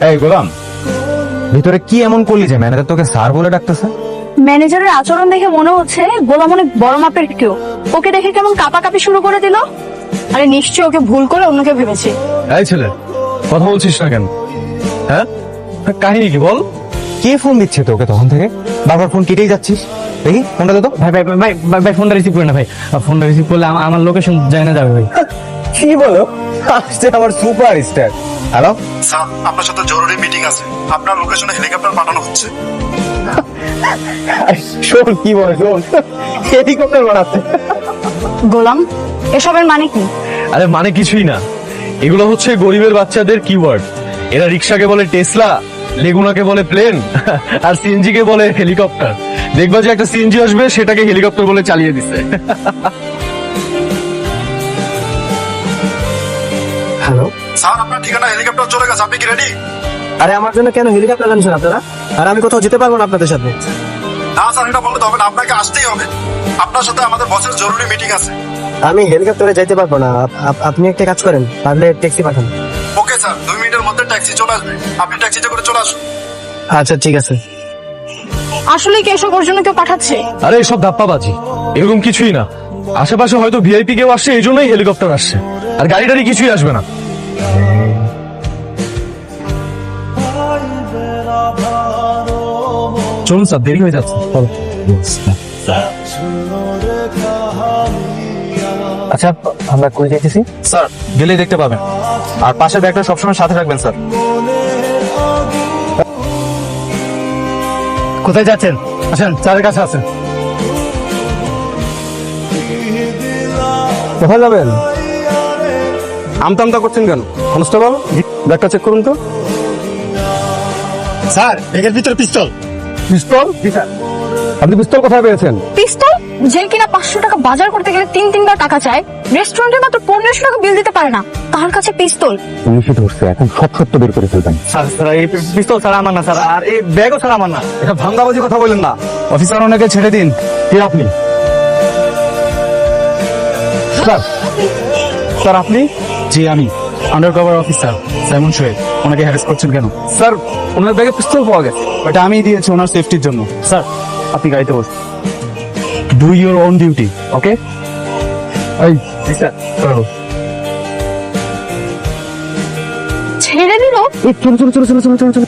এই গোলাম, ভিতরে কি এমন করলি যে ম্যানেজার তোকে স্যার বলে ডাকতেছে? ম্যানেজারের আচরণ দেখে মনে হচ্ছে গোলাম অনেক বড় মাপের কেউ। ওকে দেখে কেমন কাঁপাকাঁপি শুরু করে দিল। আরে নিশ্চয়ই ওকে ভুল করে অন্যকে ভেবেছে। এই ছেলে, কথা বলছিস না কেন? হ্যাঁ, কাহিনী কি বল? কে ফোন দিচ্ছে তোকে তখন থেকে? বারবার ফোন কেটেই যাচ্ছিস। দেখি ফোনটা দে তো। ভাই ভাই ভাই ভাই ভাই ফোনটা রিসিভ করে না ভাই। ফোনটা রিসিভ করলে আমার লোকেশন যায় না যাবে ভাই। কি বলো? আসছে আমার সুপার স্টার। হ্যালো স্যার, আপনার সাথে জরুরি মিটিং আছে। আপনার লোকেশনে হেলিকপ্টার পাঠানো হচ্ছে। শোন, কি বলে শোন, হেলিকপ্টার বানাচ্ছে। গোলাম, এসবের মানে কি? আরে মানে কিছুই না, এগুলো হচ্ছে গরিবের বাচ্চাদের কিওয়ার্ড। এরা রিক্সাকে বলে টেসলা, লেগুনাকে বলে প্লেন, আর সিএনজি কে বলে হেলিকপ্টার। দেখবা যে একটা সিএনজি আসবে, সেটাকে হেলিকপ্টার বলে চালিয়ে দিচ্ছে। হ্যালো, স্যার, আপনার ঠিকানা হেলিকপ্টার চলে গেছে। আপনি কি রেডি? আরে আমার জন্য কেন হেলিকপ্টার আনছেন আপনারা? আর আমি কোথাও যেতে পারবো না আপনাদের সাথে। না স্যার, এটা বললে তো হবে না, আপনাকে আসতেই হবে। আপনার সাথে আমাদের বসের জরুরি মিটিং আছে। আমি হেলিকপ্টারে যেতে পারবো না। আপনি একটা কাজ করেন, পারলে ট্যাক্সি পাঠান। ওকে স্যার, 2 মিনিটের মধ্যে ট্যাক্সি চলে আসবে। আপনি ট্যাক্সিতে করে চলে আসুন। আচ্ছা ঠিক আছে। আসলে কি এসব ওর জন্য কেউ পাঠাচ্ছে? আরে এসব ধাপ্পাবাজি, এরকম কিছুই না। আশেপাশে হয়তো ভিআইপি কেউ আসছে, এই জন্যই হেলিকপ্টার আসছে। আর গাড়ি টাড়ি কিছুই আসবে না। চলুন স্যার, দেরি হয়ে যাচ্ছে। আচ্ছা, আমরা কই যাইতেছি? স্যার, গেলেই দেখতে পাবেন। আর পাশের ব্যাগটা সবসময় সাথে রাখবেন স্যার। কোথায় যাচ্ছেন? আছেন স্যারের কাছে আছেন। কোথায় যাবেন? আমতামতা করছেন কেন? কনস্টেবল, ব্যাগটা চেক করুন তো। স্যার, ব্যাগের ভিতরে পিস্তল। পিস্তল? আপনি পিস্তল কোথায় পেয়েছেন? পিস্তল? যে কিনা 500 টাকা বাজার করতে গেলে 3-3বার টাকা চায়, রেস্টুরেন্টে মাত্র 1500 টাকা বিল দিতে পারে না, তার কাছে পিস্তল। পুলিশে ধরছে, এখন সব সত্য বের করে ফেলবেন। স্যার স্যার, এই পিস্তল স্যার আমার না স্যার, আর এই ব্যাগও স্যার আমার না। এটা ভাঙ্গাবাজি কথা বলেন না। অফিসার, ওনাকে ছেড়ে দিন। কে আপনি? স্যার, স্যার আপনি? জি আমি আন্ডারকভার অফিসার সাইমন শোয়েব। ওনাকে হ্যারাস করছেন কেন? স্যার, ওনার ব্যাগে পিস্তল পাওয়া গেছে। ওটা আমি দিয়েছি ওনার সেফটির জন্য। স্যার, আপনি গাড়িতে বসুন। ডু ইউর ওন ডিউটি, ওকে? এই স্যার, ছেড়ে দিল? চলো চলো চলো চলো চলো চলো চলো।